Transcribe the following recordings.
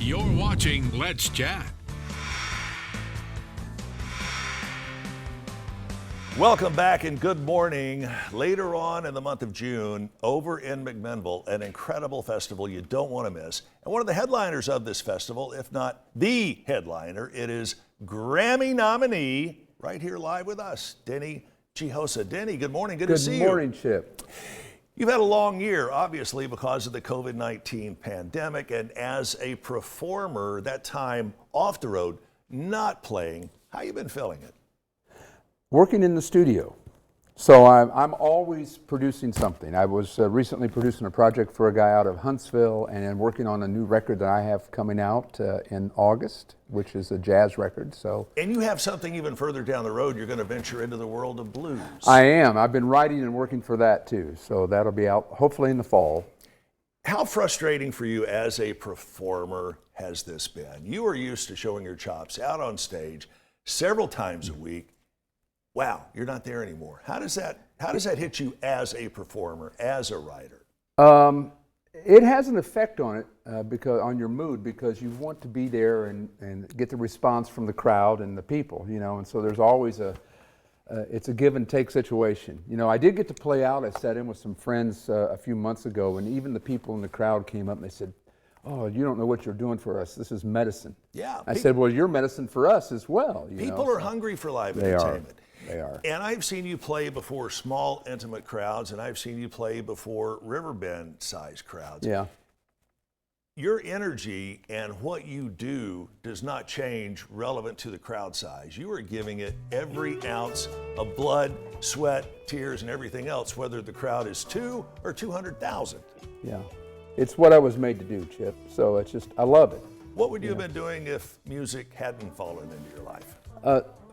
You're watching Let's Chat. Welcome back and good morning. Later on in the month of June, over in McMinnville, an incredible festival you don't want to miss. And one of the headliners of this festival, if not the headliner, it is Grammy nominee, right here live with us, Denny Jiosa. Denny, good morning. Good to see you. Good morning, Chip. You've had a long year, obviously, because of the COVID-19 pandemic. And as a performer, that time off the road, not playing, how you been feeling it? Working in the studio. So I'm always producing something. I was recently producing a project for a guy out of Huntsville and then working on a new record that I have coming out in August, which is a jazz record. So. And you have something even further down the road. You're going to venture into the world of blues. I am. I've been writing and working for that too. So that'll be out hopefully in the fall. How frustrating for you as a performer has this been? You are used to showing your chops out on stage several times a week. Wow, you're not there anymore. How does that hit you as a performer, as a writer? It has an effect on it because on your mood, because you want to be there and get the response from the crowd and the people, you know. And so there's always it's a give and take situation. You know, I did get to play out. I sat in with some friends a few months ago, and even the people in the crowd came up and they said, "Oh, you don't know what you're doing for us. This is medicine." Yeah. I said, "Well, you're medicine for us as well." People are hungry for live entertainment. They are. And I've seen you play before small, intimate crowds, and I've seen you play before Riverbend-sized crowds. Yeah. Your energy and what you do does not change relevant to the crowd size. You are giving it every ounce of blood, sweat, tears, and everything else, whether the crowd is 2 or 200,000. Yeah. It's what I was made to do, Chip. So it's just, I love it. What would you have been doing if music hadn't fallen into your life?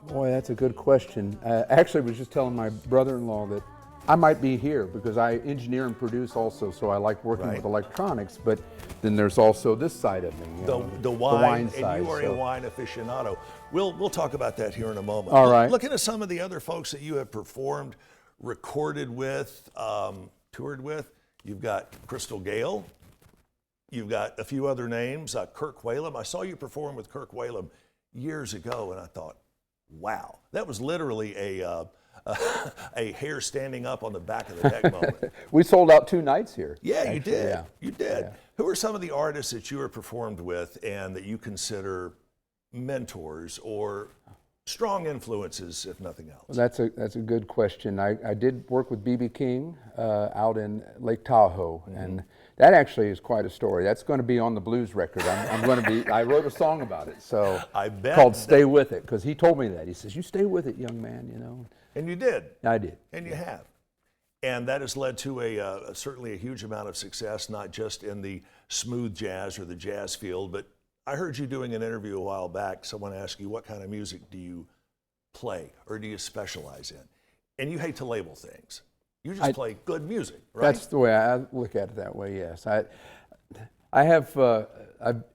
Boy, that's a good question. Actually, I was just telling my brother-in-law that I might be here because I engineer and produce also, so I like working with electronics, but then there's also this side of me. The wine side. And you are a wine aficionado. We'll talk about that here in a moment. All right. Looking at some of the other folks that you have performed, recorded with, toured with, you've got Crystal Gale, you've got a few other names, Kirk Whalum. I saw you perform with Kirk Whalum years ago, and I thought, wow, that was literally a hair standing up on the back of the neck moment. We sold out 2 nights here. Yeah, actually. you did. Yeah. You did. Yeah. Who are some of the artists that you have performed with and that you consider mentors or strong influences, if nothing else? Well, that's a good question. I did work with B.B. King out in Lake Tahoe, and that actually is quite a story. That's going to be on the blues record. I wrote a song about it, so I bet called "Stay With It," because he told me that. He says, "You stay with it, young man," you know. And you did. I did. And you have. And that has led to certainly a huge amount of success, not just in the smooth jazz or the jazz field, but I heard you doing an interview a while back. Someone asked you, what kind of music do you play or do you specialize in? And you hate to label things. You just play good music, right? That's the way I look at it that way, yes.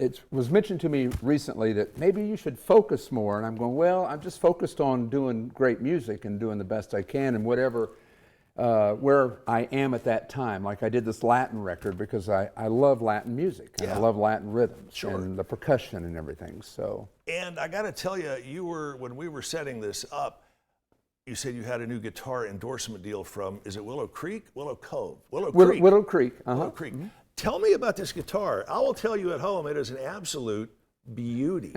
It was mentioned to me recently that maybe you should focus more, and I'm going, well, I'm just focused on doing great music and doing the best I can and whatever, where I am at that time. Like I did this Latin record because I love Latin music, and I love Latin rhythms and the percussion and everything, so. And I got to tell you, when we were setting this up, you said you had a new guitar endorsement deal from, is it Willow Creek? Willow Cove? Willow Creek. Willow Creek. Willow Creek. Tell me about this guitar. I will tell you at home, it is an absolute beauty.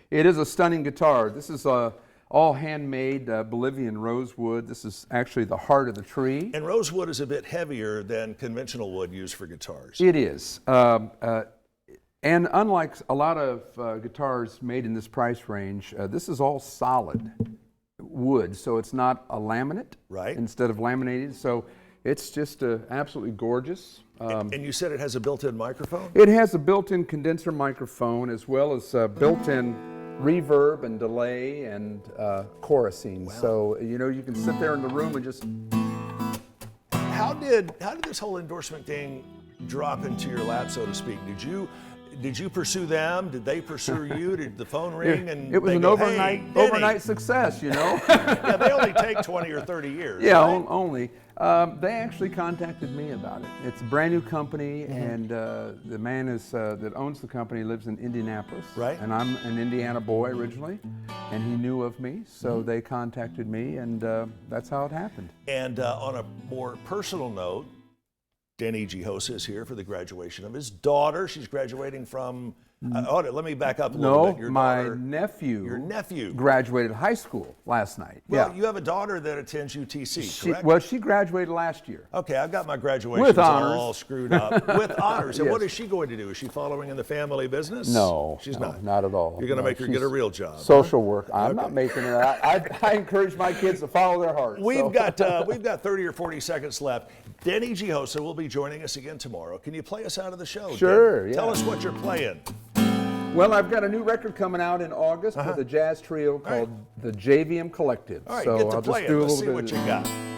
It is a stunning guitar. This is all handmade Bolivian rosewood. This is actually the heart of the tree. And rosewood is a bit heavier than conventional wood used for guitars. It is. And unlike a lot of guitars made in this price range, this is all solid wood, so it's not a laminate instead of laminated. So it's just absolutely gorgeous. And you said it has a built-in microphone? It has a built-in condenser microphone as well as built-in reverb and delay and chorusing. Wow. So, you know, you can sit there in the room and just... How did this whole endorsement thing drop into your lap, so to speak? did you pursue them? Did they pursue you? Did the phone ring and It was they an go, overnight "Hey, Denny." overnight success, you know. Yeah, they only take 20 or 30 years. Yeah, right? only. They actually contacted me about it. It's a brand new company, and the man that owns the company lives in Indianapolis. Right. And I'm an Indiana boy originally, and he knew of me, so they contacted me, and that's how it happened. And on a more personal note, Denny Jiosa is here for the graduation of his daughter. She's graduating from, let me back up a little bit. Your my daughter, nephew. Your nephew. Graduated high school last night. Well, yeah. you have a daughter that attends UTC, correct? Well, she graduated last year. Okay, I've got my graduations With honors. all screwed up. With honors. And Yes. what is she going to do? Is she following in the family business? No, She's no, not. not at all. You're going to No, make her get a she's real job. Social work. I'm not making it. I encourage my kids to follow their hearts. We've got 30 or 40 seconds left. Denny Jiosa will be joining us again tomorrow. Can you play us out of the show? Sure, Denny? yeah. Tell us what you're playing. Well, I've got a new record coming out in August with a jazz trio called the JVM Collective. All right, so get to I'll play just it. do a Let's little see bit what of you got.